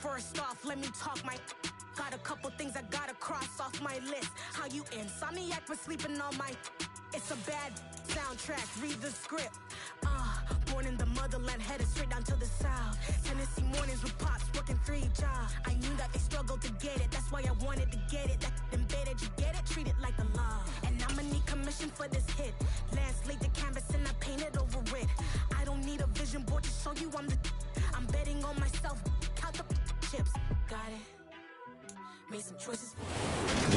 First off, let me talk my... Got a couple things I gotta cross off my list. How you insomniac for sleeping on my... It's a bad soundtrack, read the script. Born in the motherland, headed straight down to the south. Tennessee mornings with pops, working 3 jobs. I knew that they struggled to get it, that's why I wanted to get it. That embedded, you get it, treat it like a law. And I'ma need commission for this hit. Lance laid the canvas and I painted over it. I don't need a vision board to show you I'm betting on myself, count the chips. Got it. Made some choices.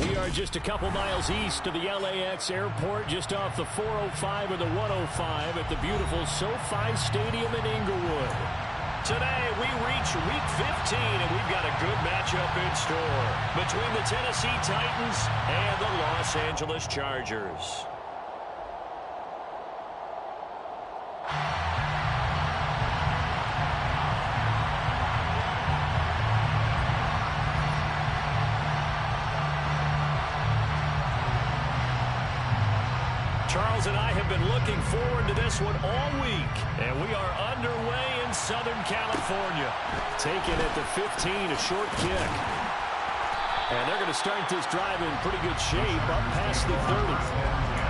We are just a couple miles east of the LAX airport, just off the 405 or the 105 at the beautiful SoFi Stadium in Inglewood. Today we reach Week 15, and we've got a good matchup in store between the Tennessee Titans and the Los Angeles Chargers. Charles and I have been looking forward to this one all week, and we are underway in Southern California. Taken at the 15, a short kick. And they're going to start this drive in pretty good shape, up past the 30.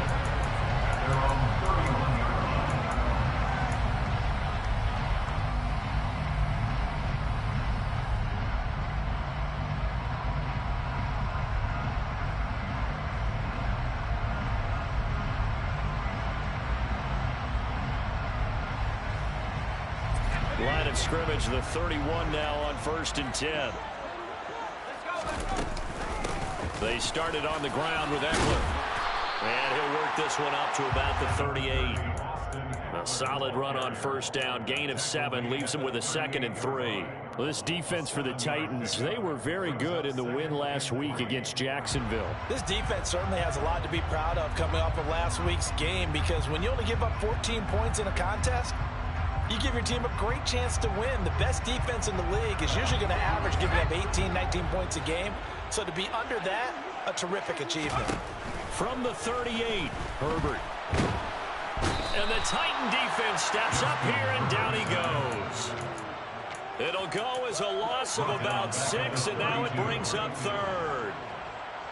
Line of scrimmage, the 31 now on 1st and 10. They started on the ground with Ekeler. And he'll work this one up to about the 38. A solid run on 1st down. Gain of 7 leaves him with a 2nd and 3. Well, this defense for the Titans, they were very good in the win last week against Jacksonville. This defense certainly has a lot to be proud of coming off of last week's game, because when you only give up 14 points in a contest, you give your team a great chance to win. The best defense in the league is usually going to average giving up 18, 19 points a game. So to be under that, a terrific achievement. From the 38, Herbert. And the Titan defense steps up here, and down he goes. It'll go as a loss of about 6, and now it brings up 3rd.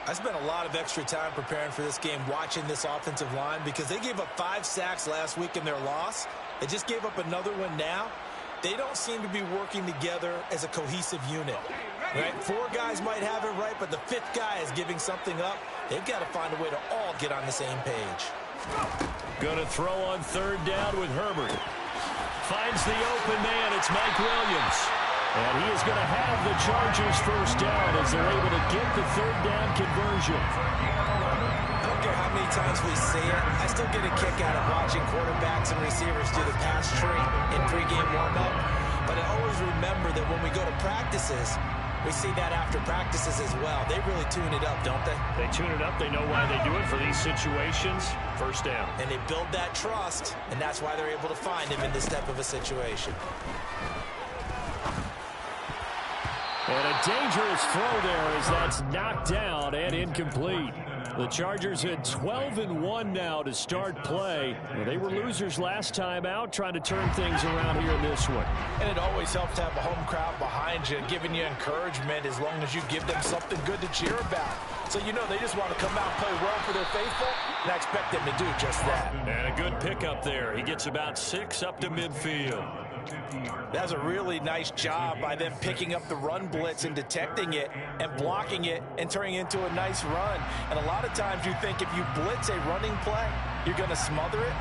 I spent a lot of extra time preparing for this game, watching this offensive line, because they gave up 5 sacks last week in their loss. They just gave up another one now. They don't seem to be working together as a cohesive unit. Right? 4 guys might have it right, but the 5th guy is giving something up. They've got to find a way to all get on the same page. Going to throw on 3rd down with Herbert. Finds the open man. It's Mike Williams. And he is going to have the Chargers 1st down as they're able to get the 3rd down conversion. I don't care how many times we see it, I still get a kick out of watching quarterbacks and receivers do the pass tree in pregame warm-up. But I always remember that when we go to practices, we see that after practices as well. They really tune it up, don't they? They tune it up. They know why they do it for these situations. 1st down. And they build that trust, and that's why they're able to find him in this type of a situation. And a dangerous throw there as that's knocked down and incomplete. The Chargers had 12-1 now to start play. Well, they were losers last time out, trying to turn things around here in this one. And it always helps to have a home crowd behind you, giving you encouragement as long as you give them something good to cheer about. So you know they just want to come out and play well for their faithful, and I expect them to do just that. And a good pickup there. He gets about 6 up to midfield. That's a really nice job by them picking up the run blitz and detecting it and blocking it and turning it into a nice run. And a lot of times you think if you blitz a running play, you're going to smother it.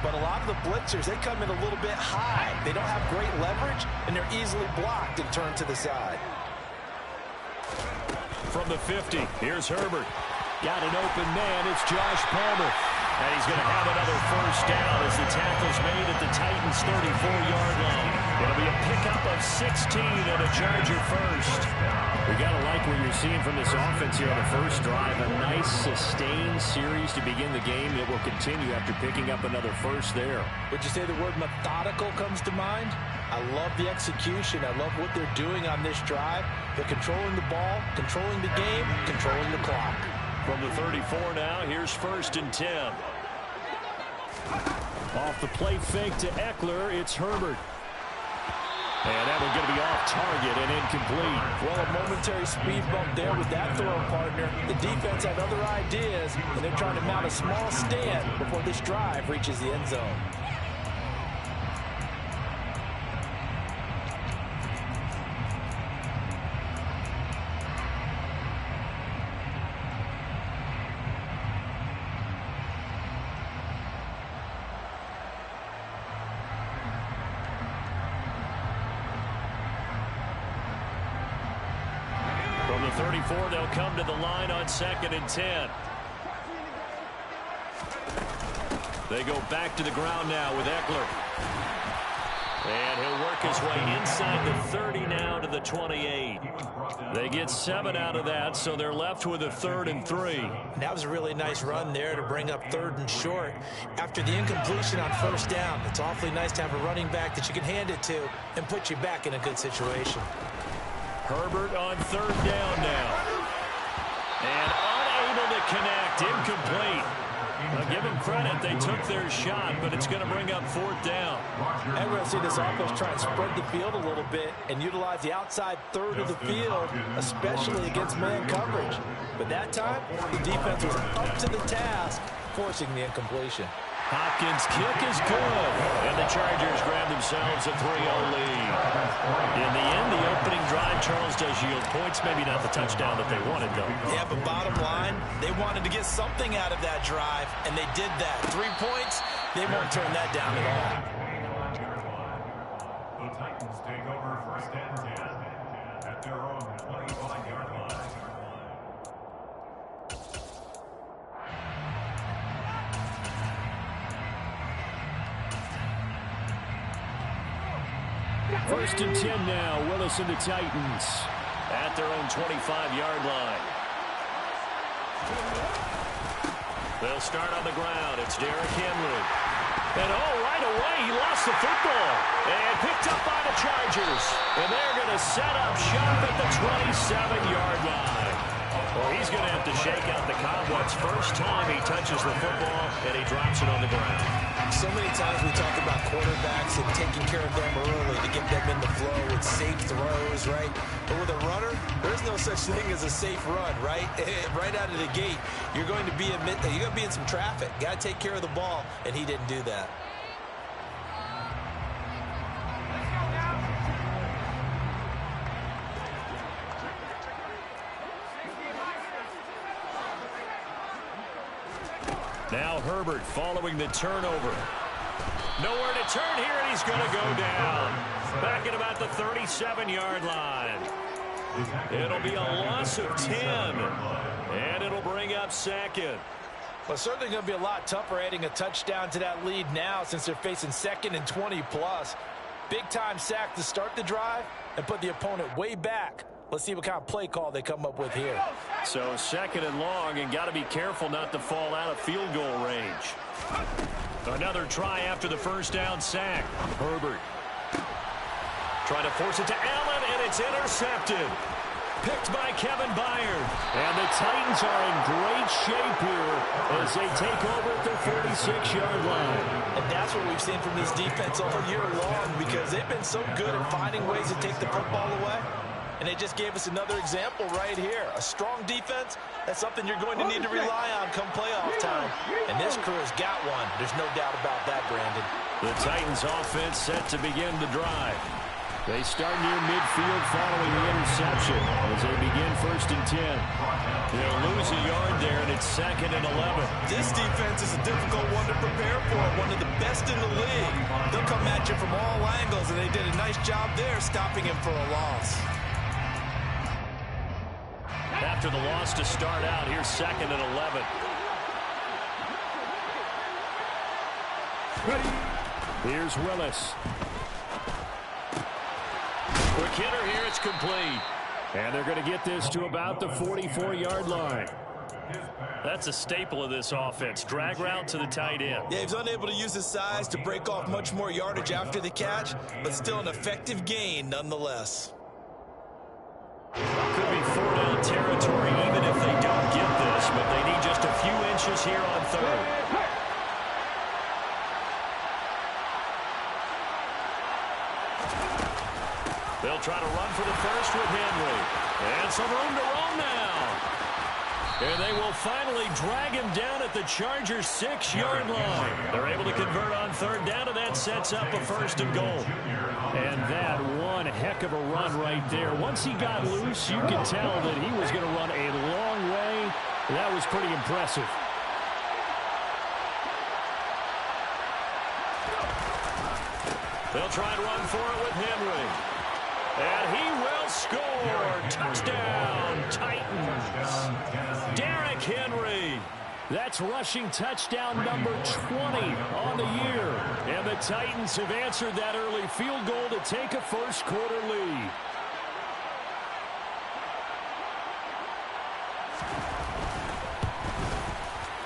But a lot of the blitzers, they come in a little bit high. They don't have great leverage, and they're easily blocked and turned to the side. From the 50, here's Herbert. Got an open man. It's Josh Palmer. And he's going to have another 1st down as the tackle's made at the Titans' 34-yard line. It'll be a pickup of 16 and a Charger 1st. We got to like what you're seeing from this offense here on the 1st drive. A nice sustained series to begin the game that will continue after picking up another 1st there. Would you say the word methodical comes to mind? I love the execution. I love what they're doing on this drive. They're controlling the ball, controlling the game, controlling the clock. From the 34 now, here's 1st and 10. Off the play fake to Ekeler, it's Herbert. And that one's going to be off target and incomplete. Well, a momentary speed bump there with that throwing partner. The defense had other ideas, and they're trying to mount a small stand before this drive reaches the end zone. From the 34, they'll come to the line on 2nd and 10. They go back to the ground now with Eckler. And he'll work his way inside the 30 now to the 28. They get 7 out of that, so they're left with a 3rd and 3. That was a really nice run there to bring up 3rd and short. After the incompletion on 1st down, it's awfully nice to have a running back that you can hand it to and put you back in a good situation. Herbert on 3rd down now. And unable to connect, incomplete. I'll give them credit, they took their shot, but it's going to bring up 4th down. And we're going to see this offense try and spread the field a little bit and utilize the outside 3rd of the field, especially against man coverage. But that time, the defense was up to the task, forcing the incompletion. Hopkins' kick is good, and the Chargers grab themselves a 3-0 lead. In the end, the opening drive, Charles, does yield points. Maybe not the touchdown that they wanted, though. Yeah, but bottom line, they wanted to get something out of that drive, and they did that. 3 points, they won't turn that down at all. The Titans take over 1st and 10 at their own 25-yard line. First and 10 now, Willis and the Titans at their own 25-yard line. They'll start on the ground. It's Derrick Henry. And right away, he lost the football. And picked up by the Chargers. And they're going to set up shop at the 27-yard line. Well, he's going to have to shake out the cobwebs. First time he touches the football, and he drops it on the ground. So many times we talk about quarterbacks and taking care of them early to get them in the flow with safe throws, right? But with a runner, there's no such thing as a safe run, right? Right out of the gate, you're going to be in some traffic. Got to take care of the ball, and he didn't do that. Now Herbert following the turnover. Nowhere to turn here, and he's going to go down. Back at about the 37-yard line. It'll be a loss of 10. And it'll bring up 2nd. Well, certainly going to be a lot tougher adding a touchdown to that lead now since they're facing 2nd and 20+. Big-time sack to start the drive and put the opponent way back. Let's see what kind of play call they come up with here. So 2nd and long, and got to be careful not to fall out of field goal range. Another try after the 1st down sack. Herbert trying to force it to Allen, and it's intercepted. Picked by Kevin Byard. And the Titans are in great shape here as they take over at their 46-yard line. And that's what we've seen from this defense all year long, because they've been so good at finding ways to take the football away. And they just gave us another example right here. A strong defense, that's something you're going to need to rely on come playoff time. And this crew has got one. There's no doubt about that, Brandon. The Titans offense set to begin the drive. They start near midfield following the interception as they begin 1st and 10. They'll lose a yard there, and it's 2nd and 11. This defense is a difficult one to prepare for, one of the best in the league. They'll come at you from all angles, and they did a nice job there stopping him for a loss. After the loss to start out, here's 2nd and 11. Here's Willis. Quick hitter here, it's complete. And they're going to get this to about the 44-yard line. That's a staple of this offense. Drag route to the tight end. Yeah, he's unable to use his size to break off much more yardage after the catch, but still an effective gain nonetheless. Could be 4-down territory even if they don't get this, but they need just a few inches here on 3rd. They'll try to run for the first with Henry. And some room to roam now. And they will finally drag him down at the Chargers' 6-yard line. They're able to convert on third down, and that sets up a first and goal. And that one heck of a run right there. Once he got loose, you could tell that he was going to run a long way. That was pretty impressive. They'll try and run for it with Henry. And he will score. Touchdown, Titans. Derrick Henry. That's rushing touchdown number 20 on the year. And the Titans have answered that early field goal to take a first-quarter lead.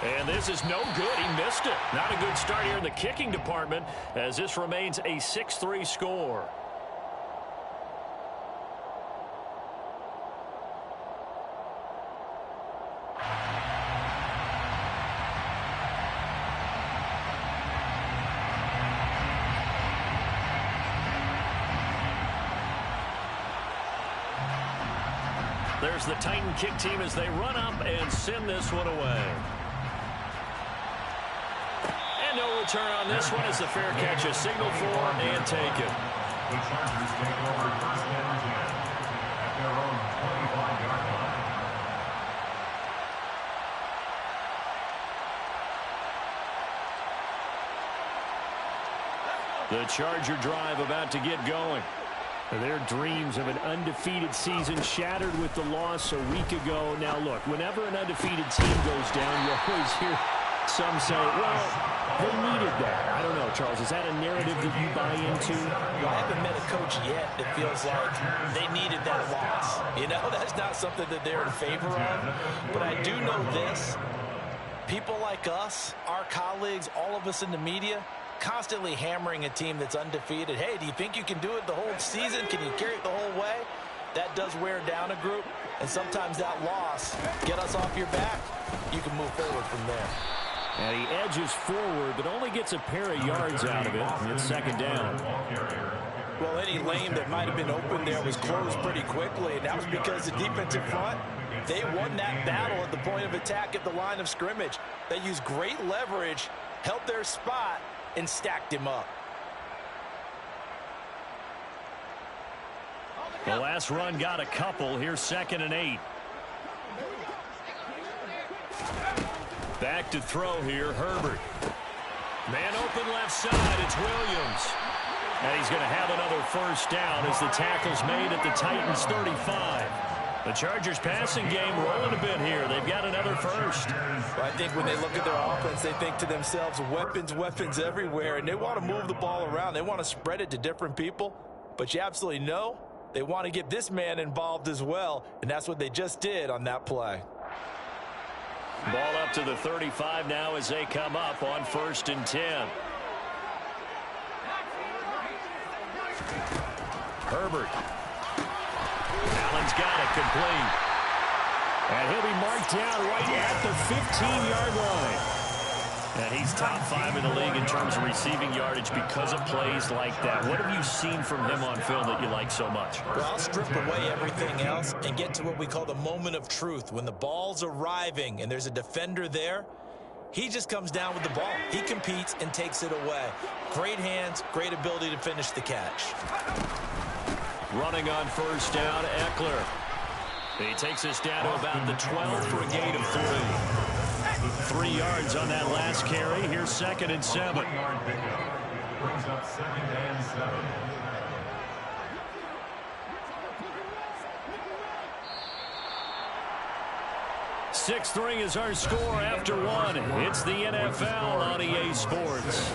And this is no good. He missed it. Not a good start here in the kicking department as this remains a 6-3 score. There's the Titan kick team as they run up and send this one away. And no return on this one as the fair catch is signaled for and taken. The Chargers take over first and 10 at their own 25-yard line. The Charger drive about to get going. Their dreams of an undefeated season shattered with the loss a week ago. Now, look, whenever an undefeated team goes down, you always hear some say, well, they needed that. I don't know, Charles. Is that a narrative that you buy into? Well, I haven't met a coach yet that feels like they needed that loss. You know, that's not something that they're in favor of. But I do know this. People like us, our colleagues, all of us in the media, constantly hammering a team that's undefeated. Hey, do you think you can do it the whole season? Can you carry it the whole way? That does wear down a group, and sometimes that loss, get us off your back, you can move forward from there. And he edges forward, but only gets a pair of yards out of it. It's second down. Well, any lane that might have been open there was closed pretty quickly, and that was because the defensive front, they won that battle at the point of attack at the line of scrimmage. They used great leverage, held their spot, and stacked him up. The last run got a couple. Here's 2nd and 8. Back to throw here, Herbert. Man open left side, it's Williams. And he's going to have another first down as the tackle's made at the Titans' 35. The Chargers passing game rolling a bit here. They've got another first. Well, I think when they look at their offense, they think to themselves, weapons, weapons everywhere, and they want to move the ball around. They want to spread it to different people, but you absolutely know they want to get this man involved as well, and that's what they just did on that play. Ball up to the 35 now as they come up on 1st and 10. Herbert. Allen's got it complete. And he'll be marked down right at the 15-yard line. And he's top 5 in the league in terms of receiving yardage because of plays like that. What have you seen from him on film that you like so much? Well, I'll strip away everything else and get to what we call the moment of truth. When the ball's arriving and there's a defender there, he just comes down with the ball. He competes and takes it away. Great hands, great ability to finish the catch. Running on first down, Eckler. He takes us down to about the 12 for a gain of 3. 3 yards on that last carry. Here's 2nd and 7. Brings up 2nd and 7. (6-3) is our score after 1. It's the NFL on EA Sports.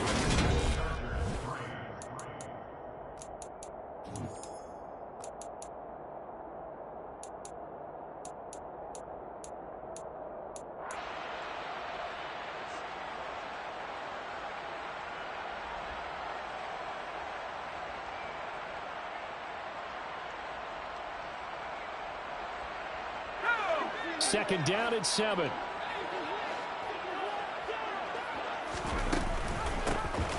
Second down at 7.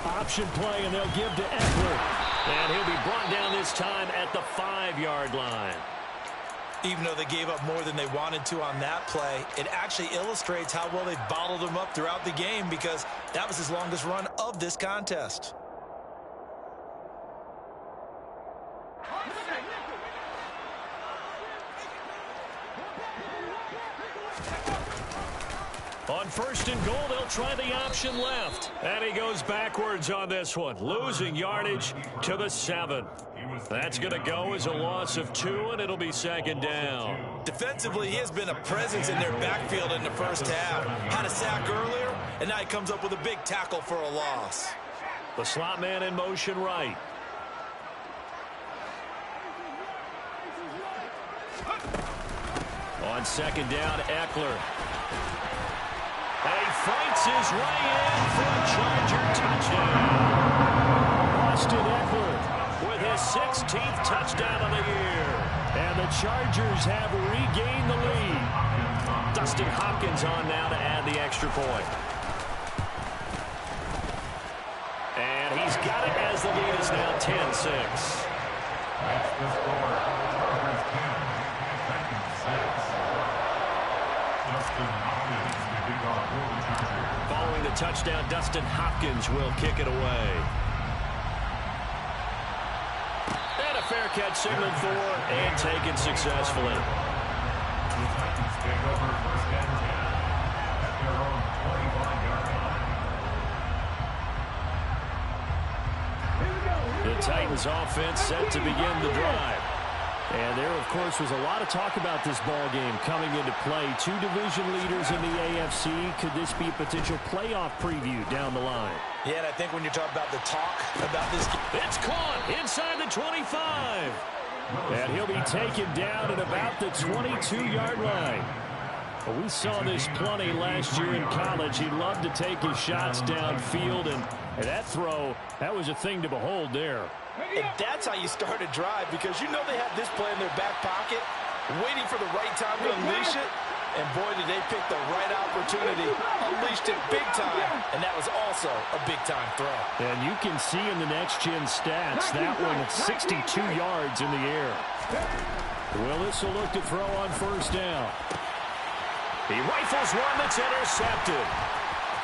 Option play, and they'll give to Eckler. And he'll be brought down this time at the 5-yard line. Even though they gave up more than they wanted to on that play, it actually illustrates how well they bottled him up throughout the game, because that was his longest run of this contest. On 1st and goal, they'll try the option left. And he goes backwards on this one, losing yardage to the 7. That's going to go as a loss of 2, and it'll be 2nd down. Defensively, he has been a presence in their backfield in the first half. Had a sack earlier, and now he comes up with a big tackle for a loss. The slot man in motion right. On 2nd down, Eckler. And he fights his way in for a Charger touchdown. Austin Eckler With his 16th touchdown of the year. And the Chargers have regained the lead. Dustin Hopkins on now to add the extra point. And he's got it as the lead is now 10-6. That's the score. Chargers 10, Titans 6. Dustin Hopkins, the kickoff for the Chargers. Following the touchdown, Dustin Hopkins will kick it away. And a fair catch signaled for and taken successfully. The Titans take over 1st and 10 at their own 25-yard line. The Titans offense set to begin the drive. And there, of course, was a lot of talk about this ball game coming into play. 2 division leaders in the AFC. Could this be a potential playoff preview down the line? Yeah, and I think when you're talking about the talk about this game, It's caught inside the 25. And he'll be taken down at about the 22-yard line. Well, we saw this plenty last year in college. He loved to take his shots downfield, and that throw, that was a thing to behold there. and that's how you start a drive, because you know they have this play in their back pocket, waiting for the right time to unleash it. And boy, did they pick the right opportunity, unleashed it big time, and that was also a big-time throw. And you can see in the next-gen stats, that one at 62 yards in the air. Willis will look to throw on 1st down. He rifles one that's intercepted.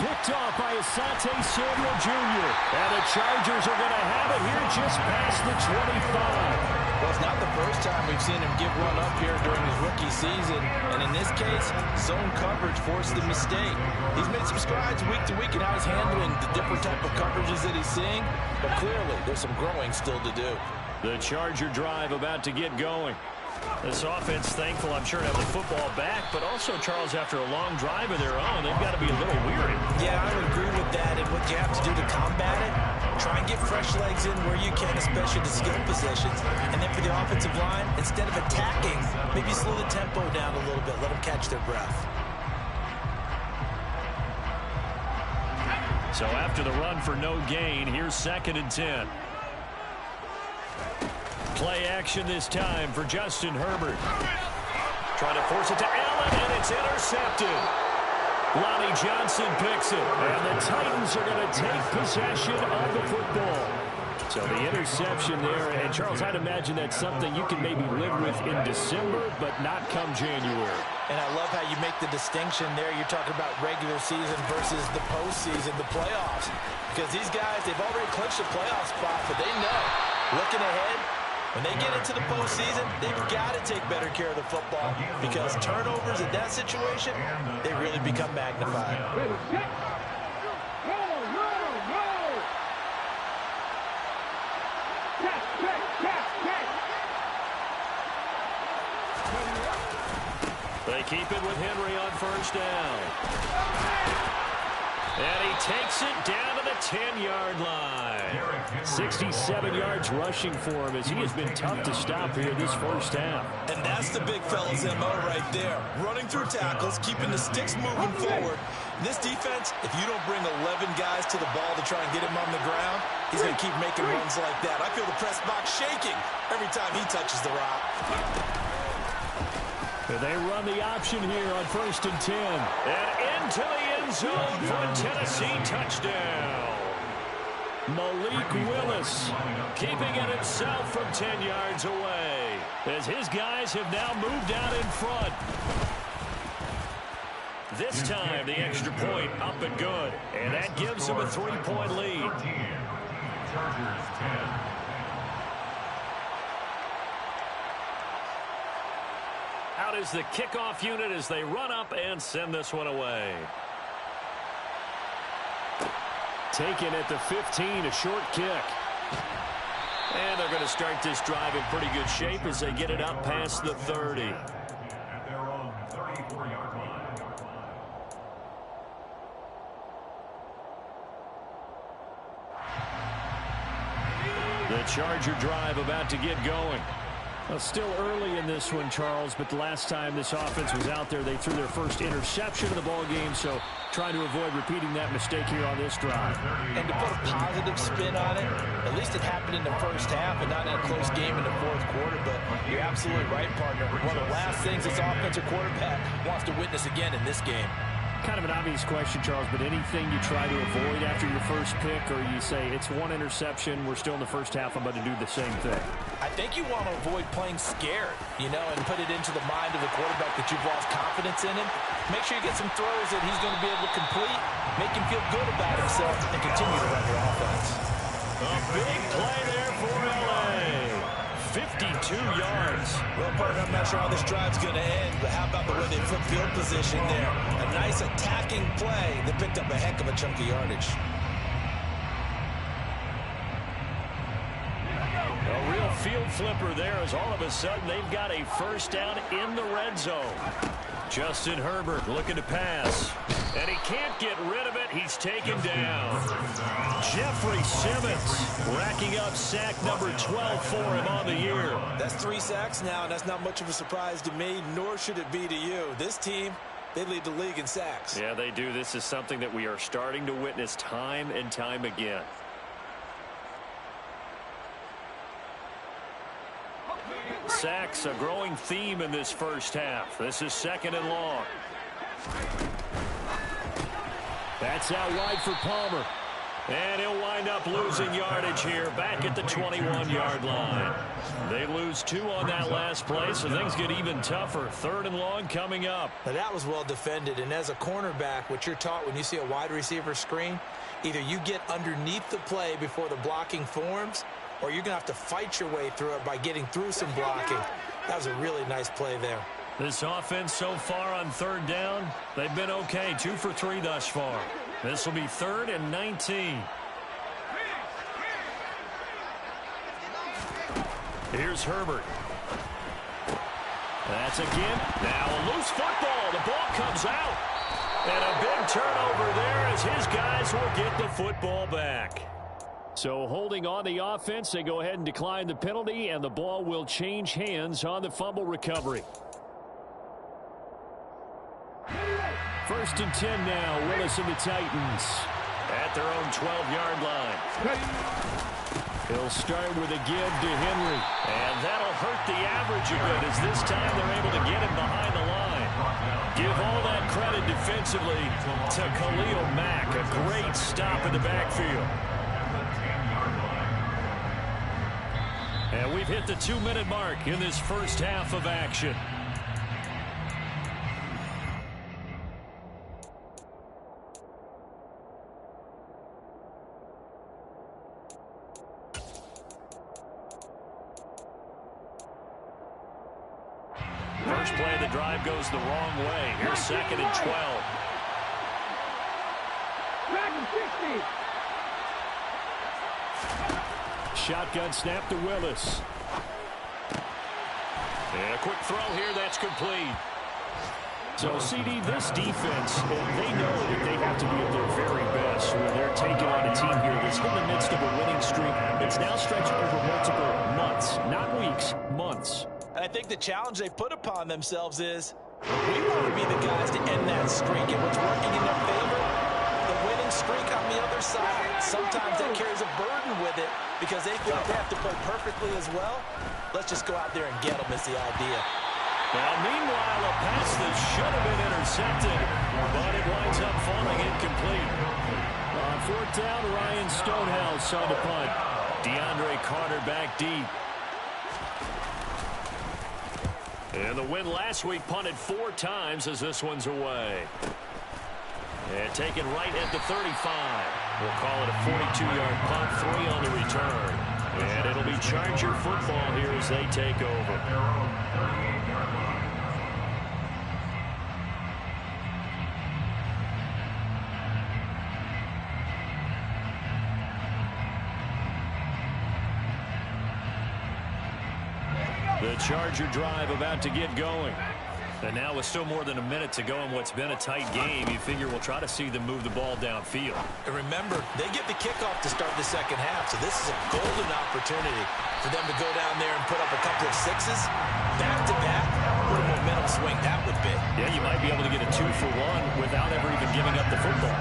Picked off by Asante Samuel Jr. And the Chargers are going to have it here just past the 25. Well, it's not the first time we've seen him give one up here during his rookie season. And in this case, zone coverage forced the mistake. He's made some strides week to week in how he's handling the different type of coverages that he's seeing. But clearly, there's some growing still to do. The Charger drive about to get going. This offense thankful, I'm sure, to have the football back, but also, Charles, after a long drive of their own, they've got to be a little weary. Yeah, I would agree with that. And what you have to do to combat it, try and get fresh legs in where you can, especially the skill positions. And then for the offensive line, instead of attacking, maybe slow the tempo down a little bit. Let them catch their breath. So after the run for no gain, here's 2nd and 10. Play action this time for Justin Herbert. Trying to force it to Allen, and it's intercepted. Lonnie Johnson picks it, and the Titans are going to take possession of the football. So the interception there, and Charles, I'd imagine that's something you can maybe live with in December, but not come January. And I love how you make the distinction there. You're talking about regular season versus the postseason, the playoffs. Because these guys, they've already clinched a playoff spot, but they know, looking ahead, when they get into the postseason, they've got to take better care of the football, because turnovers in that situation, they really become magnified. They keep it with Henry on 1st down. And he takes it down to the 10-yard line. 67 yards rushing for him, as he has been tough to stop here this first half. And that's the big fella's MO right there. Running through tackles, keeping the sticks moving forward. This defense, if you don't bring 11 guys to the ball to try and get him on the ground, he's going to keep making runs like that. I feel the press box shaking every time he touches the rock. They run the option here on 1st and 10. And into the end zone for a Tennessee touchdown. Malik Willis keeping it himself from 10 yards away as his guys have now moved out in front. This time, the extra point up and good, and that gives them a 3-point lead. Chargers 10. Out is the kickoff unit as they run up and send this one away. Taken at the 15, a short kick. And they're going to start this drive in pretty good shape as they get it up past the 30. At their own 34-yard line. The Charger drive about to get going. Well, still early in this one, Charles, but the last time this offense was out there, they threw their first interception of the ball game, so trying to avoid repeating that mistake here on this drive. And to put a positive spin on it, at least it happened in the first half and not in a close game in the fourth quarter, but you're absolutely right, partner. One of the last things this offensive quarterback wants to witness again in this game. Kind of an obvious question, Charles, but anything you try to avoid after your first pick, or you say it's one interception, we're still in the first half, I'm about to do the same thing? I think you want to avoid playing scared, and put it into the mind of the quarterback that you've lost confidence in him. Make sure you get some throws that he's going to be able to complete, make him feel good about himself, and continue to run your offense. A big play there for L.A. 52 yards. Well, partner, I'm not sure how this drive's going to end, but how about the way they flip field position there? A nice attacking play that picked up a heck of a chunk of yardage. A real field flipper there as all of a sudden they've got a first down in the red zone. Justin Herbert looking to pass. And he can't get rid of it. He's taken down. Jeffrey Simmons racking up sack number 12 for him on the year. That's 3 sacks now, and that's not much of a surprise to me, nor should it be to you. This team, they lead the league in sacks. Yeah, they do. This is something that we are starting to witness time and time again. Sacks, a growing theme in this first half. This is 2nd and long. That's out wide for Palmer. And he'll wind up losing yardage here back at the 21-yard line. They lose 2 on that last play, so things get even tougher. 3rd and long coming up. Now that was well defended, and as a cornerback, what you're taught when you see a wide receiver screen, either you get underneath the play before the blocking forms, or you're going to have to fight your way through it by getting through some blocking. That was a really nice play there. This offense so far on 3rd down, they've been okay. 2 for 3 thus far. This will be 3rd and 19. Here's Herbert. That's again. Now a loose football. The ball comes out. And a big turnover there as his guys will get the football back. So holding on the offense, they go ahead and decline the penalty, and the ball will change hands on the fumble recovery. 1st and 10 now. Willis and the Titans at their own 12-yard line. He'll start with a give to Henry. And that'll hurt the average a bit as this time they're able to get him behind the line. Give all that credit defensively to Khalil Mack. A great stop in the backfield. And we've hit the 2-minute mark in this first half of action. First play of the drive goes the wrong way. Here's 2nd and 12. Shotgun snap to Willis. And a quick throw here, that's complete. So, CD, this defense, they know that they have to be at their very best when they're taking on a team here that's in the midst of a winning streak. It's now stretched over multiple months, not weeks, months. And I think the challenge they put upon themselves is, we want to be the guys to end that streak. And what's working in their favor, the winning streak on the other side. Sometimes that carries a burden with it because they feel like they have to play perfectly as well. Let's just go out there and get them is the idea. Now, meanwhile, a pass that should have been intercepted, but it winds up falling incomplete. On 4th down. Ryan Stonehouse on the punt. DeAndre Carter back deep. And the win last week punted 4 times as this one's away. And taken right at the 35. We'll call it a 42-yard punt, 3 on the return. And it'll be Charger football here as they take over. The Charger drive about to get going. And now with still more than a minute to go in what's been a tight game, you figure we'll try to see them move the ball downfield. And remember, they get the kickoff to start the second half, so this is a golden opportunity for them to go down there and put up a couple of 6s. Back-to-back, what a momentum swing that would be. Yeah, you might be able to get a 2-for-1 without ever even giving up the football.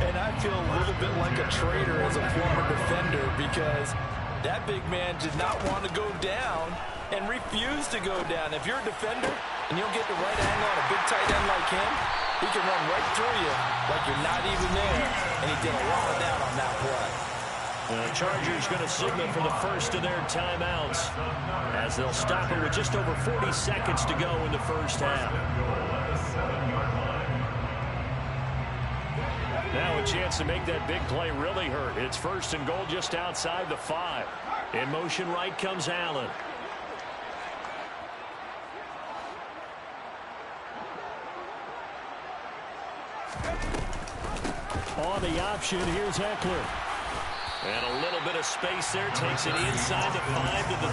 And I feel a little bit like a traitor as a former defender because that big man did not want to go down and refused to go down. If you're a defender and you don't get the right angle on a big tight end like him, he can run right through you like you're not even there. And he did a lot of that on that play. The Chargers going to signal for the first of their timeouts as they'll stop it with just over 40 seconds to go in the first half. Now a chance to make that big play really hurt. It's 1st and goal just outside the 5. In motion right comes Allen. On the option, here's Eckler. And a little bit of space there. Takes it inside the 5 to the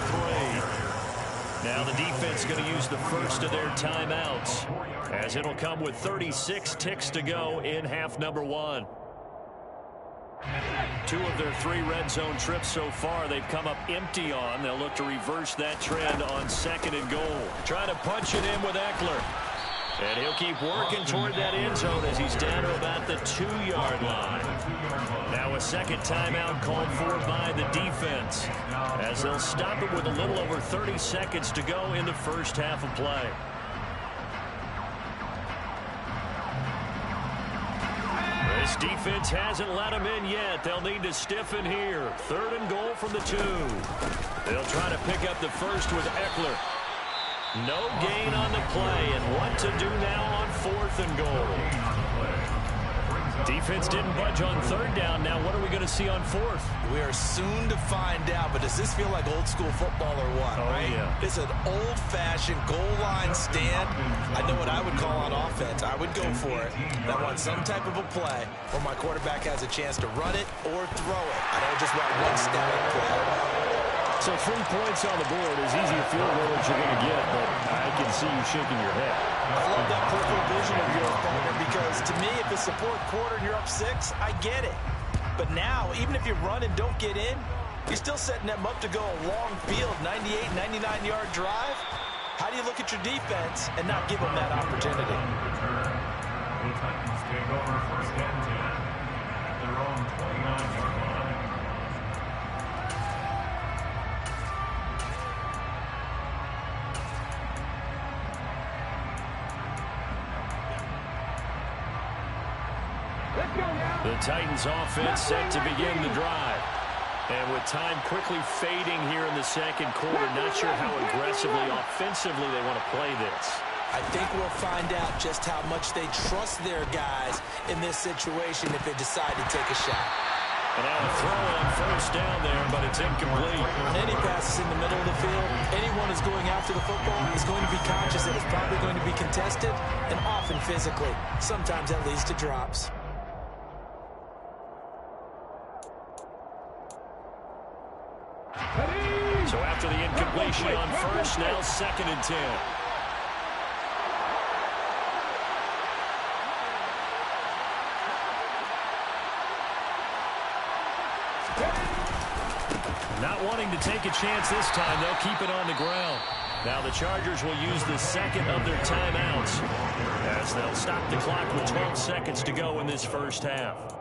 3. Now the defense going to use the first of their timeouts as it'll come with 36 ticks to go in half number 1. 2 of their 3 red zone trips so far they've come up empty on. They'll look to reverse that trend on 2nd and goal. Trying to punch it in with Eckler. And he'll keep working toward that end zone as he's down to about the 2-yard line. Now a second timeout called for by the defense as they'll stop it with a little over 30 seconds to go in the first half of play. This defense hasn't let them in yet. They'll need to stiffen here. 3rd and goal from the 2. They'll try to pick up the first with Eckler. No gain on the play, and what to do now on 4th and goal. Defense didn't budge on 3rd down. Now what are we going to see on 4th? We are soon to find out, but does this feel like old school football or what, right? Yeah. It's an old-fashioned goal line stand. I know what I would call on offense. I would go for it. I want some type of a play where my quarterback has a chance to run it or throw it. I don't just want one static play. So 3 points on the board, as easy a field goal as you're going to get, but I can see you shaking your head. I love that peripheral vision of yours, partner, because to me, if it's the 4th quarter and you're up 6, I get it. But now, even if you run and don't get in, you're still setting them up to go a long field, 98, 99-yard drive. How do you look at your defense and not give them that opportunity? The Titans take over 1st and 10 at their own 29-yard line. The Titans offense set to begin the drive. And with time quickly fading here in the 2nd quarter, not sure how aggressively, offensively they want to play this. I think we'll find out just how much they trust their guys in this situation if they decide to take a shot. And now a throw on 1st down there, but it's incomplete. On any passes in the middle of the field, anyone who's going after the football is going to be conscious that it's probably going to be contested and often physically. Sometimes that leads to drops. So after the incompletion on 1st, now 2nd and 10. Not wanting to take a chance this time, they'll keep it on the ground. Now the Chargers will use the 2nd of their timeouts as they'll stop the clock with 12 seconds to go in this first half.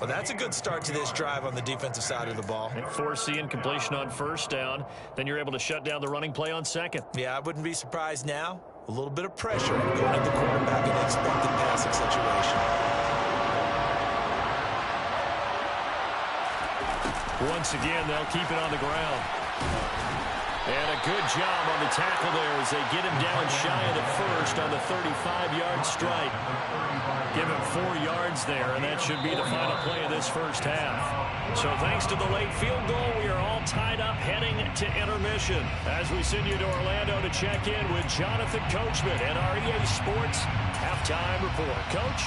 Well, that's a good start to this drive on the defensive side of the ball. Force the incompletion on 1st down. Then you're able to shut down the running play on 2nd. Yeah, I wouldn't be surprised now. A little bit of pressure going at the quarterback in the expected passing situation. Once again, they'll keep it on the ground. And a good job on the tackle there as they get him down shy of the first on the 35-yard strike. Give him 4 yards there, and that should be the final play of this first half. So thanks to the late field goal, we are all tied up heading to intermission. As we send you to Orlando to check in with Jonathan Coachman and our EA Sports Halftime Report. Coach?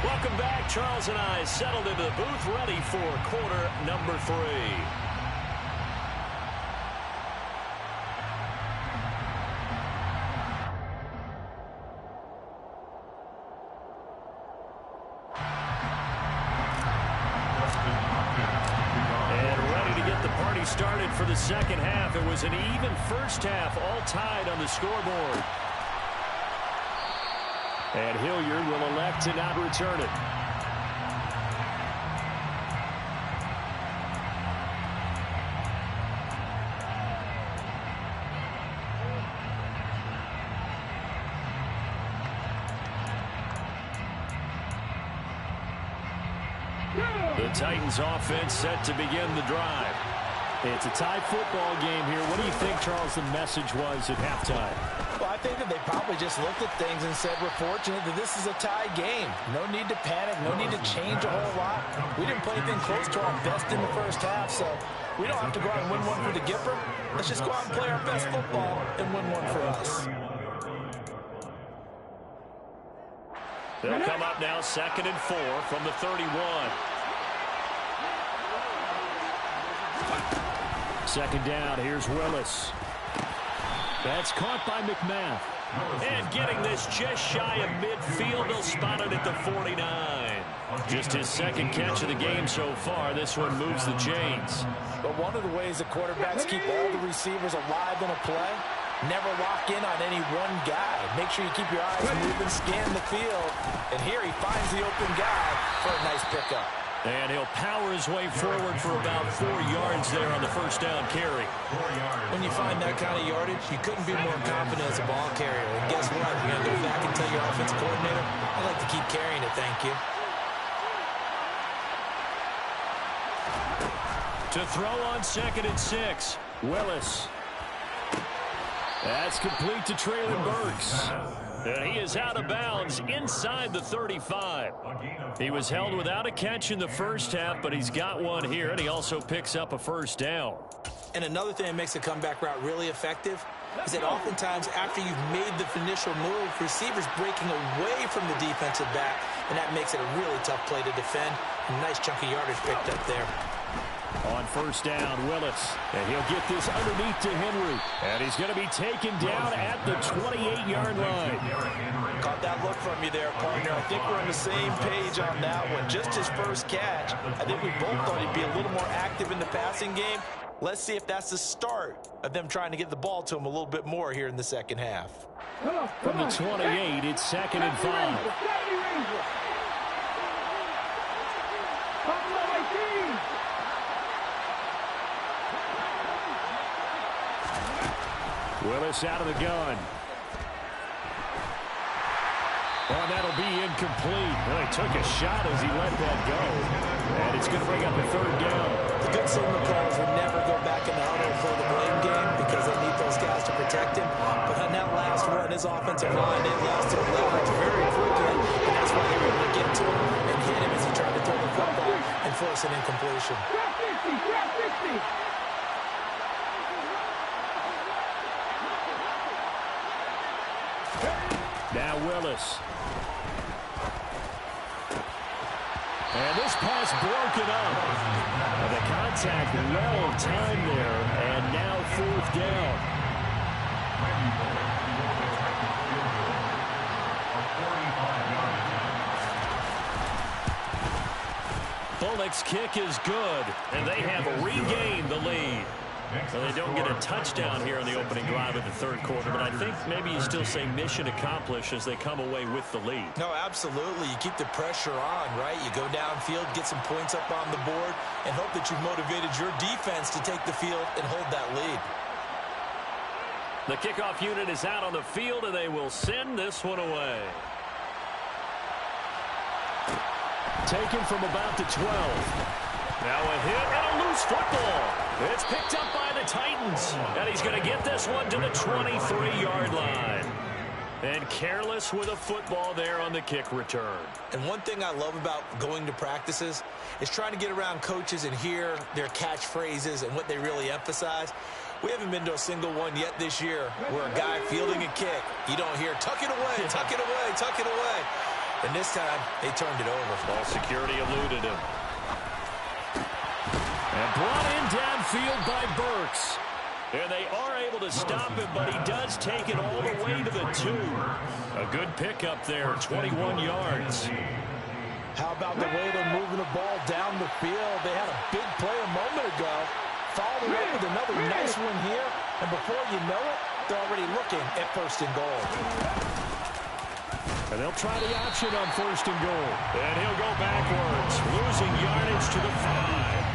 Welcome back. Charles and I settled into the booth, ready for quarter number 3. And ready to get the party started for the second half. It was an even first half, all tied on the scoreboard. And Hilliard will elect to not return it. The Titans offense set to begin the drive. It's a tie football game here. What do you think, Charles, the message was at halftime? Well, I think that they probably just looked at things and said, we're fortunate that this is a tie game. No need to panic. No need to change a whole lot. We didn't play anything close to our best in the first half, so we don't have to go out and win one for the Gipper. Let's just go out and play our best football and win one for us. They'll come up now 2nd and 4 from the 31. Second down, here's Willis. That's caught by McMath. And getting this just shy of midfield, they'll spot it at the 49. Just his second catch of the game so far. This one moves the chains. But one of the ways that quarterbacks keep all the receivers alive in a play, never lock in on any one guy. Make sure you keep your eyes moving, scan the field. And here he finds the open guy for a nice pickup. And he'll power his way forward for about 4 yards there on the first down carry. When you find that kind of yardage, you couldn't be more confident as a ball carrier. And guess what? You're going to go back and tell your offensive coordinator, I'd like to keep carrying it, thank you. To throw on 2nd and 6. Willis. That's complete to Traylon Burks. And he is out of bounds inside the 35. He was held without a catch in the first half, but he's got one here, and he also picks up a first down. And another thing that makes a comeback route really effective is that oftentimes after you've made the initial move, receivers breaking away from the defensive back, and that makes it a really tough play to defend. A nice chunk of yardage picked up there. On first down, Willis. And he'll get this underneath to Henry. And he's going to be taken down at the 28-yard line. Caught that look from you there, partner. I think we're on the same page on that one. Just his first catch. I think we both thought he'd be a little more active in the passing game. Let's see if that's the start of them trying to get the ball to him a little bit more here in the second half. From the 28, it's 2nd and 5. Willis out of the gun. Oh, that'll be incomplete. Well, he took a shot as he let that go. And it's going to bring up a 3rd down. The good signal calls would never go back in the huddle and play the blame game because they need those guys to protect him. But on that last run, his offensive line, they lost their leverage very quickly. And that's why they were able to get to him and hit him as he tried to throw the football and force an incompletion. Now Willis. And this pass broken up. And the contact well timed there. And now 4th down. Bullock's kick is good, and they have regained the lead. So they don't get a touchdown here in the opening drive of the 3rd quarter, but I think maybe you still say mission accomplished as they come away with the lead. No, absolutely. You keep the pressure on, right? You go downfield, get some points up on the board, and hope that you've motivated your defense to take the field and hold that lead. The kickoff unit is out on the field, and they will send this one away. Taken from about the 12. Now a hit and a loose football. It's picked up by the Titans. And he's going to get this one to the 23-yard line. And careless with a football there on the kick return. And one thing I love about going to practices is trying to get around coaches and hear their catchphrases and what they really emphasize. We haven't been to a single one yet this year where a guy fielding a kick, you don't hear, tuck it away, tuck it away, tuck it away. And this time, they turned it over. Ball security eluded him. And brought in downfield by Burks. And they are able to stop him, but he does take it all the way to the 2. A good pickup there, 21 yards. How about the way they're moving the ball down the field? They had a big play a moment ago. Following up with another nice one here. And before you know it, they're already looking at 1st and goal. And they'll try the option on 1st and goal. And he'll go backwards, losing yardage to the 5.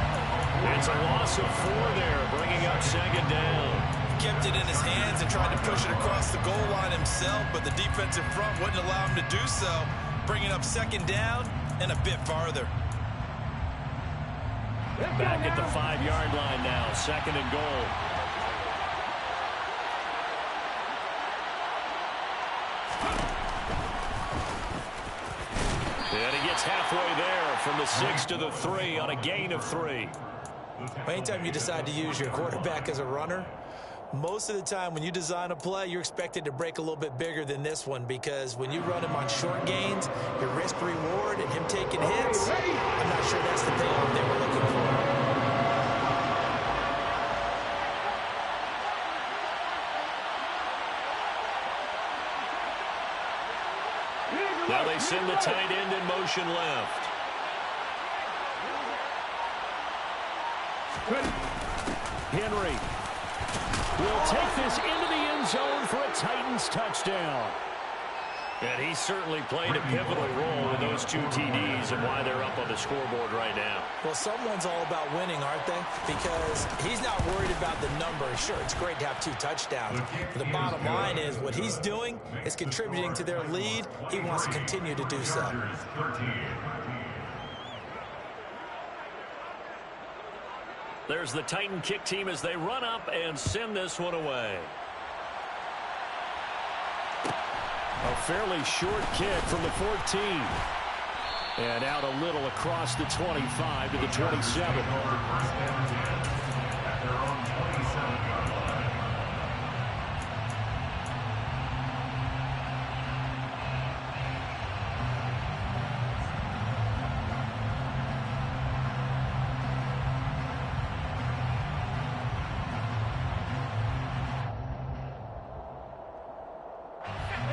It's a loss of 4 there, bringing up 2nd down. Kept it in his hands and tried to push it across the goal line himself, but the defensive front wouldn't allow him to do so, bringing up 2nd down and a bit farther. Back at the 5-yard line now, 2nd and goal. And he gets halfway there from the 6 to the 3 on a gain of 3. Anytime you decide to use your quarterback as a runner, most of the time when you design a play, you're expected to break a little bit bigger than this one, because when you run him on short gains, your risk reward and him taking hits, I'm not sure that's the payoff they were looking for. Now they send the tight end in motion left. Henry will take this into the end zone for a Titans touchdown. And he certainly played a pivotal role in those 2 TDs and why they're up on the scoreboard right now. Well, someone's all about winning, aren't they? Because he's not worried about the number. Sure, it's great to have 2 touchdowns. But the bottom line is what he's doing is contributing to their lead. He wants to continue to do so. There's the Titan kick team as they run up and send this one away. A fairly short kick from the 14. And out a little across the 25 to the 27.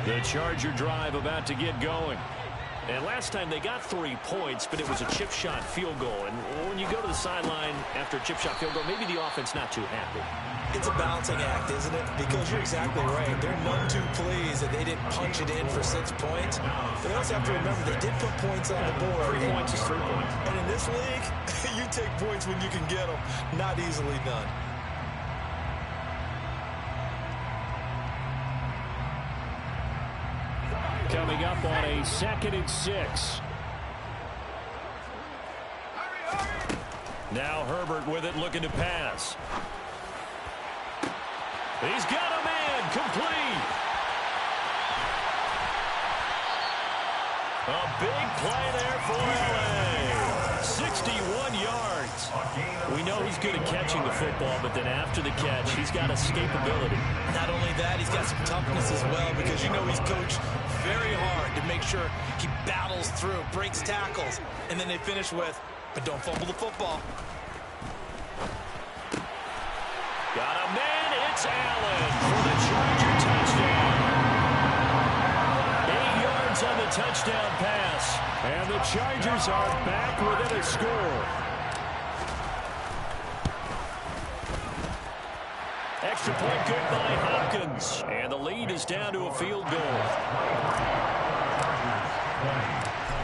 The Charger drive about to get going. And last time they got 3 points, but it was a chip shot field goal. And when you go to the sideline after a chip shot field goal, maybe the offense not too happy. It's a balancing act, isn't it? Because you're exactly right. They're none too pleased that they didn't punch it in for 6 points. But they also have to remember they did put points on the board. 3 points is 3 points. And in this league, you take points when you can get them. Not easily done. Coming up on a 2nd and 6. Now Herbert with it, looking to pass. He's got a man, complete. A big play there for LA. 61 yards. We know he's good at catching the football, but then after the catch, he's got escapability. Not only that, he's got some toughness as well, because you know he's coached very hard to make sure he battles through, breaks tackles, and then they finish with, but don't fumble the football. Got a man, it's Allen for the Charger touchdown. 8 yards on the touchdown pass. And the Chargers are back within a score. Extra point good by Hopkins. And the lead is down to a field goal.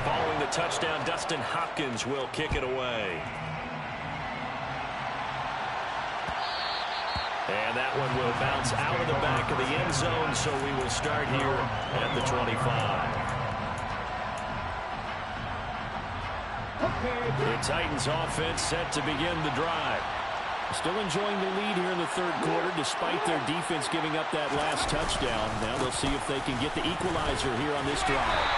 Following the touchdown, Dustin Hopkins will kick it away. And that one will bounce out of the back of the end zone, so we will start here at the 25. The Titans offense set to begin the drive. Still enjoying the lead here in the third quarter despite their defense giving up that last touchdown. Now they'll see if they can get the equalizer here on this drive.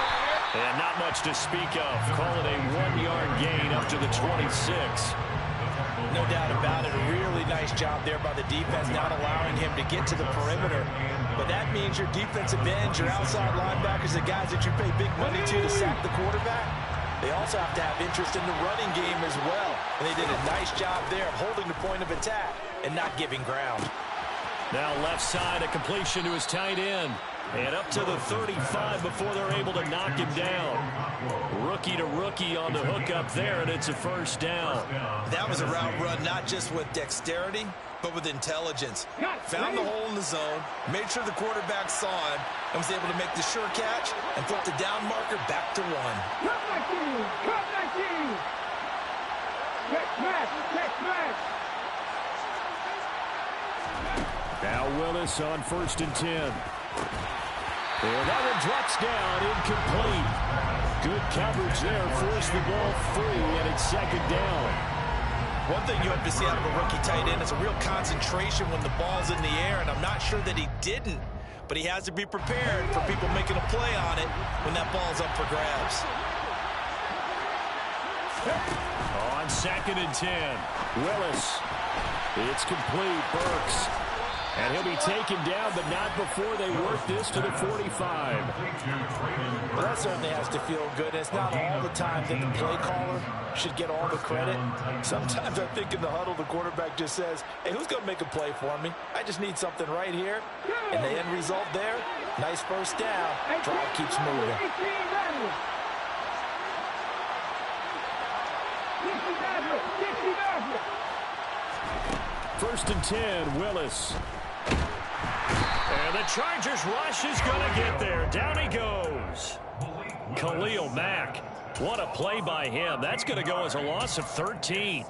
And not much to speak of. Call it a 1-yard gain up to the 26. No doubt about it. A really nice job there by the defense, not allowing him to get to the perimeter. But that means your defensive ends, your outside linebackers, the guys that you pay big money to sack the quarterback, they also have to have interest in the running game as well. And they did a nice job there of holding the point of attack and not giving ground. Now left side, a completion to his tight end. And up to the 35 before they're able to knock him down. Rookie to rookie on the hook up there, and it's a first down. That was a route run not just with dexterity, but with intelligence. Found the hole in the zone, made sure the quarterback saw him, and was able to make the sure catch and flip the down marker back to 1. Now Willis on 1st and 10. And that one drops down, incomplete. Good coverage there, forced the ball free, and it's 2nd down. One thing you have to see out of a rookie tight end is a real concentration when the ball's in the air, and I'm not sure that he didn't, but he has to be prepared for people making a play on it when that ball's up for grabs. On 2nd and 10, Willis. It's complete, Burks. And he'll be taken down, but not before they work this to the 45. Well, that certainly has to feel good. It's not all the time that the play caller should get all the credit. Sometimes I think in the huddle, the quarterback just says, hey, who's going to make a play for me? I just need something right here. And the end result there, nice first down. Drive keeps moving. First and 10, Willis. And the Chargers rush is going to get there. Down he goes. Khalil Mack. What a play by him. That's going to go as a loss of 13.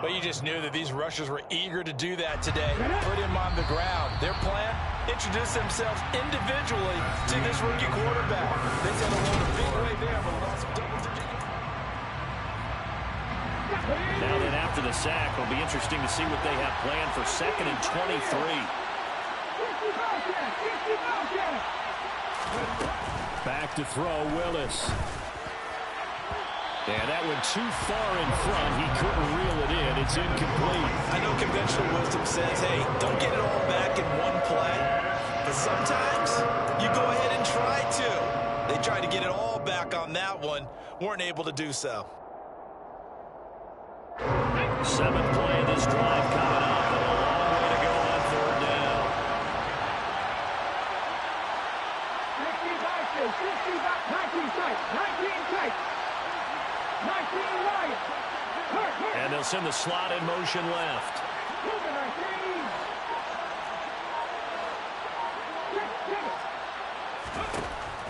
Well, you just knew that these rushers were eager to do that today. Put him on the ground. Their plan, introduce themselves individually to this rookie quarterback. They said they won a big way there, but lost double-digit. Now then, after the sack, it'll be interesting to see what they have planned for 2nd and 23. Back to throw, Willis. And that went too far in front. He couldn't reel it in. It's incomplete. I know conventional wisdom says, hey, don't get it all back in one play. But sometimes you go ahead and try to. They tried to get it all back on that one. Weren't able to do so. 7th play of this drive coming up, and a long way to go on 3rd down. And they'll send the slot in motion left.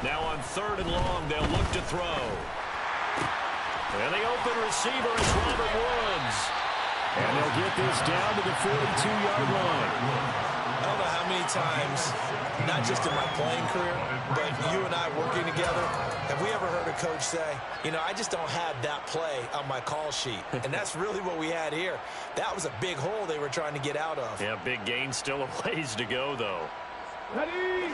Now on 3rd and long, they'll look to throw. And the open receiver is Robert Woods. And they'll get this down to the 42-yard line. I don't know how many times, not just in my playing career, but you and I working together, have we ever heard a coach say, you know, I just don't have that play on my call sheet. And that's really what we had here. That was a big hole they were trying to get out of. Yeah, big gain, still a ways to go, though. Ready?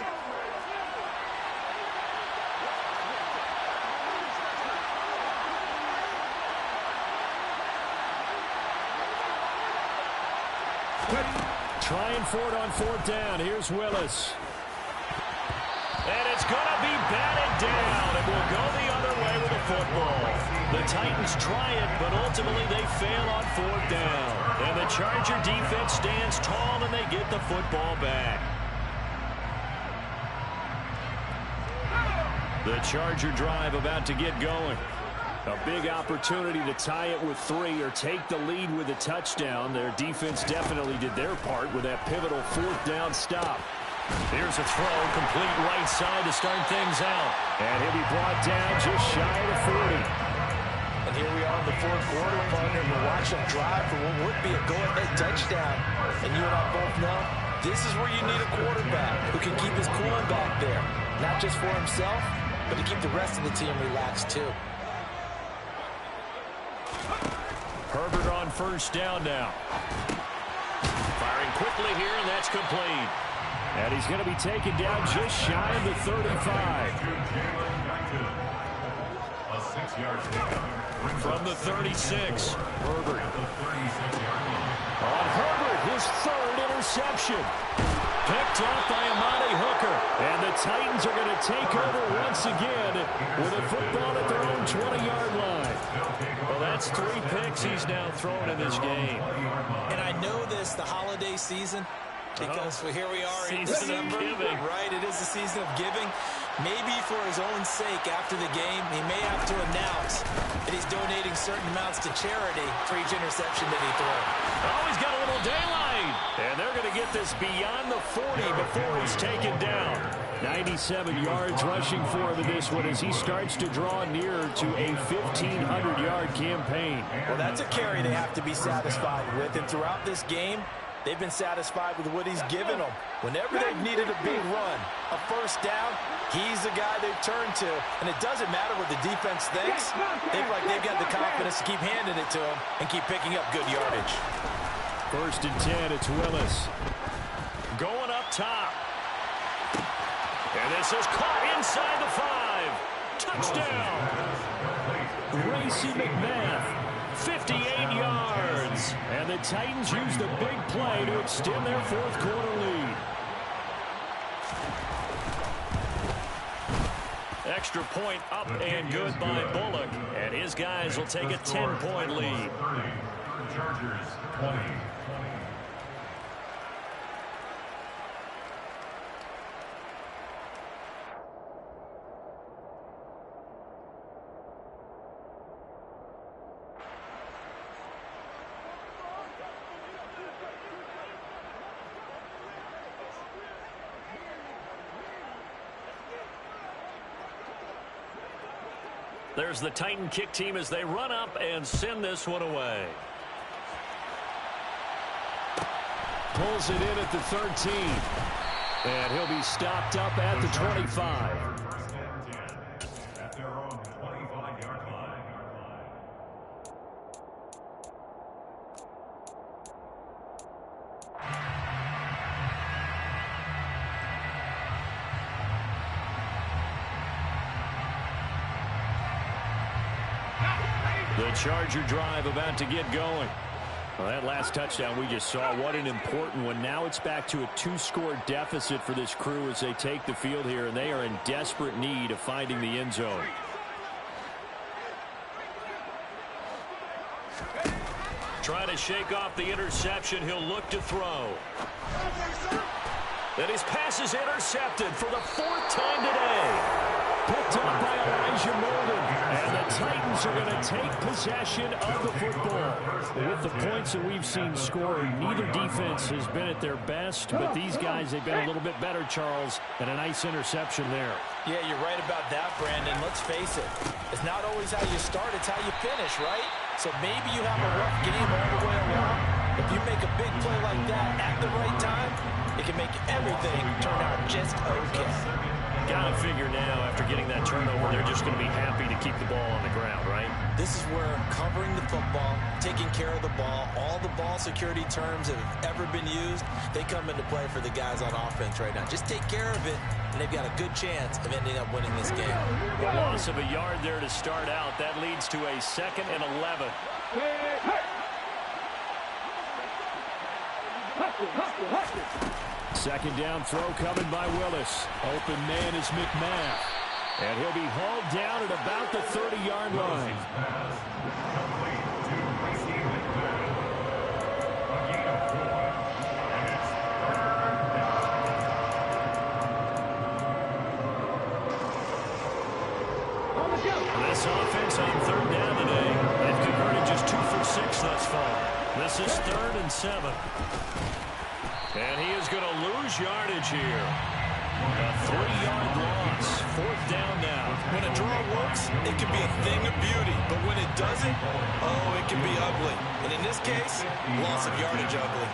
Trying for it on 4th down. Here's Willis. And it's going to be batted down. It will go the other way with the football. The Titans try it, but ultimately they fail on 4th down. And the Charger defense stands tall, and they get the football back. The Charger drive about to get going. A big opportunity to tie it with 3 or take the lead with a touchdown. Their defense definitely did their part with that pivotal 4th down stop. Here's a throw, complete right side to start things out. And he'll be brought down just shy of the 40. And here we are in the 4th quarter, partner. We're watching them drive for what would be a go-ahead touchdown. And you and I both know this is where you need a quarterback who can keep his cool back there. Not just for himself, but to keep the rest of the team relaxed too. Herbert on first down now. Firing quickly here, and that's complete. And he's going to be taken down just shy of the 35. A 6-yard pickup. From the 36, Herbert. On Herbert, his third interception. Picked off by Amani Hooker. And the Titans are going to take over once again with a football at their own 20-yard line. Well, that's 3 picks he's now thrown in this game. And I know this, the holiday season, because here we are in December, right? It is the season of giving. Maybe for his own sake, after the game, he may have to announce that he's donating certain amounts to charity for each interception that he throws. Oh, he's got a little daylight. And they're going to get this beyond the 40 before he's taken down. 97 yards rushing for him in this one as he starts to draw nearer to a 1,500-yard campaign. Well, that's a carry they have to be satisfied with. And throughout this game, they've been satisfied with what he's given them. Whenever they've needed a big run, a first down, he's the guy they've turned to. And it doesn't matter what the defense thinks. They've got the confidence to keep handing it to him and keep picking up good yardage. First and 10, it's Willis. Going up top. And this is caught inside the 5. Touchdown. Racey McMath, 58 yards. And the Titans use the big play to extend their fourth quarter lead. Extra point up and good by Bullock. And his guys will take a 10-point lead. Chargers 20. There's the Titan kick team as they run up and send this one away. Pulls it in at the 13. And he'll be stopped up at the 25. First and 10 at their own 25-yard line. The Charger drive about to get going. Well, that last touchdown we just saw, what an important one. Now it's back to a 2-score deficit for this crew as they take the field here, and they are in desperate need of finding the end zone. Trying to shake off the interception. He'll look to throw. And his pass is intercepted for the 4th time today. Picked up by Elijah Molden. And the Titans are going to take possession of the football. With the points that we've seen scored, neither defense has been at their best, but these guys, they've been a little bit better, Charles, and a nice interception there. Yeah, you're right about that, Brandon. Let's face it. It's not always how you start, it's how you finish, right? So maybe you have a rough game all the way along. If you make a big play like that at the right time, it can make everything turn out just okay. Gotta figure now, after getting that turnover, they're just going to be happy to keep the ball on the ground, right? This is where covering the football, taking care of the ball, all the ball security terms that have ever been used, they come into play for the guys on offense right now. Just take care of it, and they've got a good chance of ending up winning this game. A loss of a yard there to start out. That leads to a 2nd and 11. Second down throw coming by Willis. Open man is McMath. And he'll be hauled down at about the 30-yard line. This offense on 3rd down today, they've converted just 2 for 6 thus far. This is 3rd and 7. And he is going to lose yardage here. A 3-yard loss. 4th down now. When a draw works, it can be a thing of beauty. But when it doesn't, oh, it can be ugly. And in this case, loss of yardage ugly.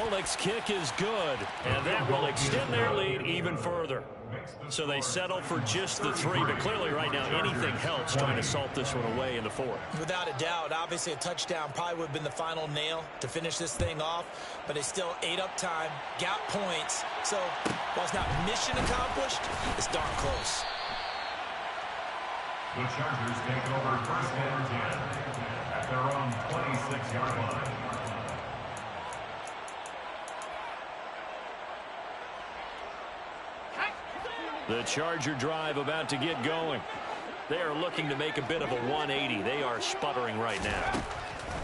Oleg's kick is good, and that will extend their lead even further. So they settle for just the 3, but clearly right now anything helps trying to salt this one away in the 4th. Without a doubt, obviously a touchdown probably would have been the final nail to finish this thing off, but they still ate up time, got points. So while it's not mission accomplished, it's darn close. The Chargers take over first and 10 at their own 26-yard line. The Charger drive about to get going. They are looking to make a bit of a 180. They are sputtering right now.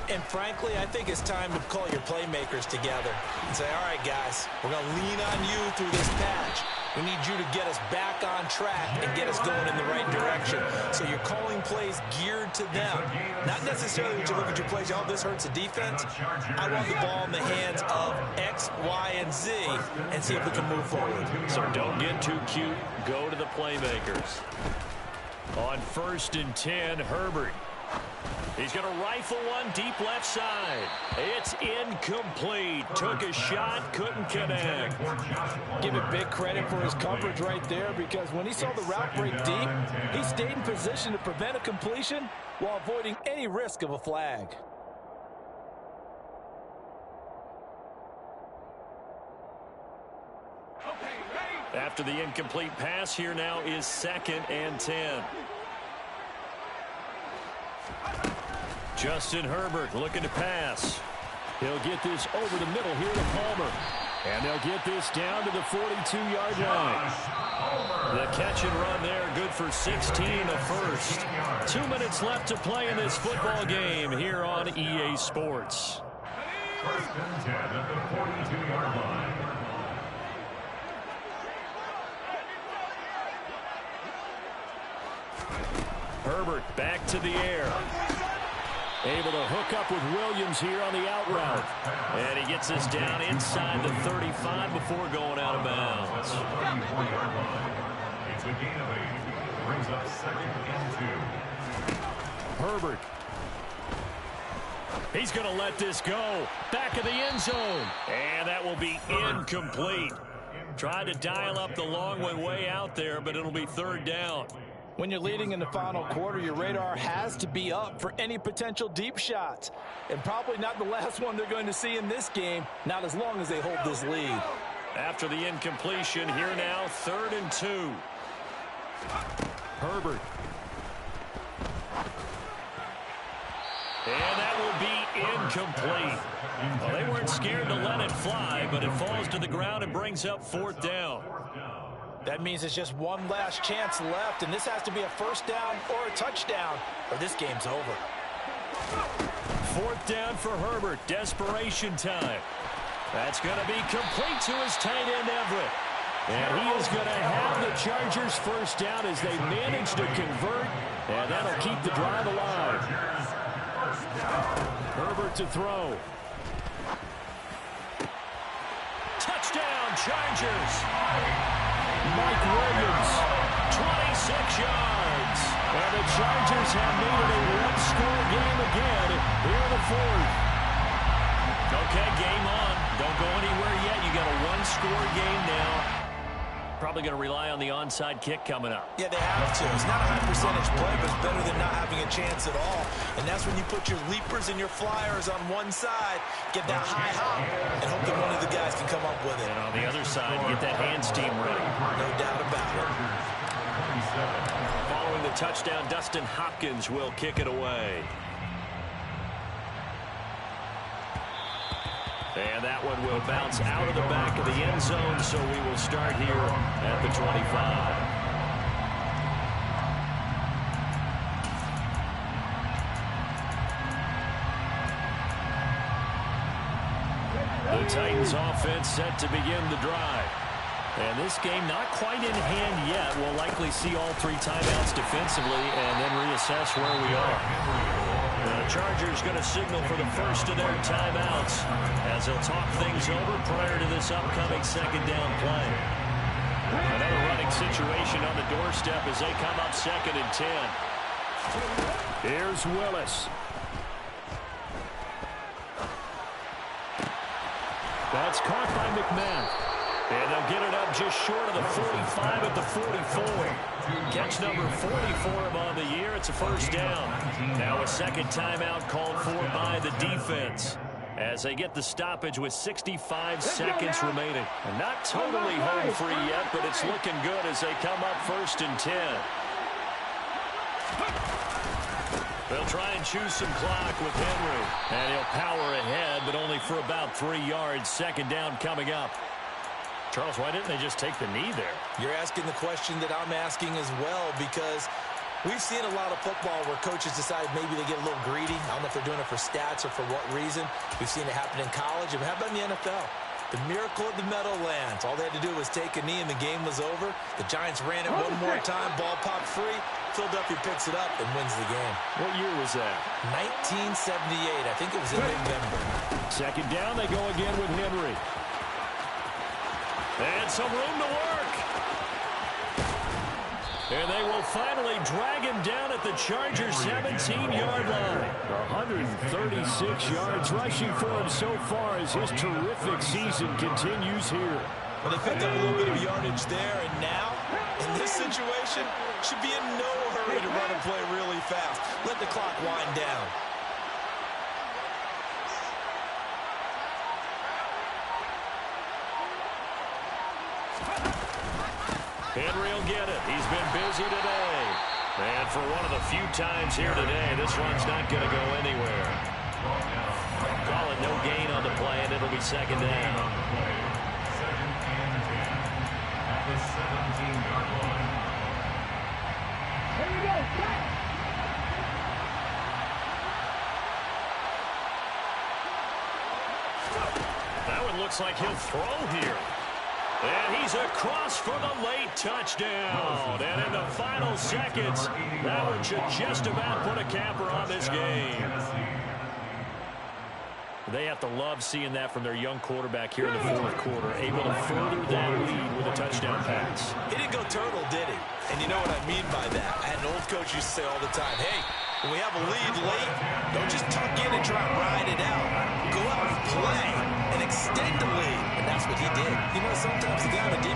And frankly, I think it's time to call your playmakers together and say, all right, guys, we're going to lean on you through this patch. We need you to get us back on track and get us going in the right direction. So you're calling plays geared to them. Not necessarily that you look at your plays, oh, this hurts the defense. I want the ball in the hands of X, Y, and Z and see if we can move forward. So don't get too cute. Go to the playmakers. On 1st and 10, Herbert. He's going to rifle one deep left side. It's incomplete. Took a shot, couldn't connect. Give it big credit for his coverage right there, because when he saw the route break deep, he stayed in position to prevent a completion while avoiding any risk of a flag. After the incomplete pass, here now is 2nd and 10. Justin Herbert looking to pass. He'll get this over the middle here to Palmer. And they'll get this down to the 42-yard line. The catch and run there, good for 16 and a first. 2 minutes left to play in this football game here on EA Sports. 1st and 10 at the 42-yard line. Herbert back to the air. Able to hook up with Williams here on the out route. And he gets this down inside the 35 before going out of bounds. It's a gain of 8. Brings up 2nd and 2. Herbert. He's going to let this go. Back of the end zone. And that will be incomplete. Tried to dial up the long one way out there, but it'll be 3rd down. When you're leading in the final quarter, your radar has to be up for any potential deep shots. And probably not the last one they're going to see in this game, not as long as they hold this lead. After the incompletion, here now, 3rd and 2. Herbert. And that will be incomplete. Well, they weren't scared to let it fly, but it falls to the ground and brings up 4th down. That means it's just one last chance left, and this has to be a 1st down or a touchdown, or this game's over. 4th down for Herbert. Desperation time. That's going to be complete to his tight end, Everett. And he is going to have the Chargers 1st down as they manage to convert, and that'll keep the drive alive. Herbert to throw. Touchdown, Chargers. Mike Williams, 26 yards. And the Chargers have made it a one-score game again here in the 4th. Okay, game on. Don't go anywhere yet. You got a one-score game now. Probably going to rely on the onside kick coming up. Yeah, they have to. It's not a high percentage play, but it's better than not having a chance at all. And that's when you put your leapers and your flyers on one side, get that high hop, and hope that one of the guys can come up with it. And on the other side, get that hands team ready. No doubt about it. Following the touchdown, Dustin Hopkins will kick it away. And that one will bounce out of the back of the end zone, so we will start here at the 25. The Titans offense set to begin the drive. And this game not quite in hand yet. We'll likely see all 3 timeouts defensively and then reassess where we are. The Chargers going to signal for the first of their timeouts as they'll talk things over prior to this upcoming 2nd down play. Another running situation on the doorstep as they come up 2nd and 10. Here's Willis. That's caught by McMahon. And they'll get it up just short of the 45 at the 44. Catch number 40 for him on the year. It's a first down. Now a second timeout called for by the defense as they get the stoppage with 65 seconds remaining. And not totally home free yet, but it's looking good as they come up 1st and 10. They'll try and choose some clock with Henry. And he'll power ahead, but only for about 3 yards. Second down coming up. Charles, why didn't they just take the knee there? You're asking the question that I'm asking as well, because we've seen a lot of football where coaches decide maybe they get a little greedy. I don't know if they're doing it for stats or for what reason. We've seen it happen in college. And how about in the NFL? The miracle of the Meadowlands. All they had to do was take a knee and the game was over. The Giants ran it one more time. Ball popped free. Philadelphia picks it up and wins the game. What year was that? 1978. I think it was in November. Second down, they go again with Henry. And some room to work. And they will finally drag him down at the Chargers' 17-yard line. 136 yards rushing for him so far as his terrific season continues here. Well, they picked up a little bit of yardage there, and now, in this situation, should be in no hurry to run and play really fast. Let the clock wind down. Henry will get it. He's been busy today. And for one of the few times here today, this run's not going to go anywhere. Call it no gain on the play, and it'll be second down. Second and 10 at the 17-yard line. Here we go. That one looks like he'll throw here. And he's across for the late touchdown. And in the final seconds, that one should just about put a capper on this game. They have to love seeing that from their young quarterback here in the fourth quarter, able to further that lead with a touchdown pass. He didn't go turtle, did he? And you know what I mean by that. I had an old coach used to say all the time, hey, when we have a lead late, don't just tuck in and try and ride it out. Go out and play and extend the lead. And that's what he did. You know, sometimes the guy on the defense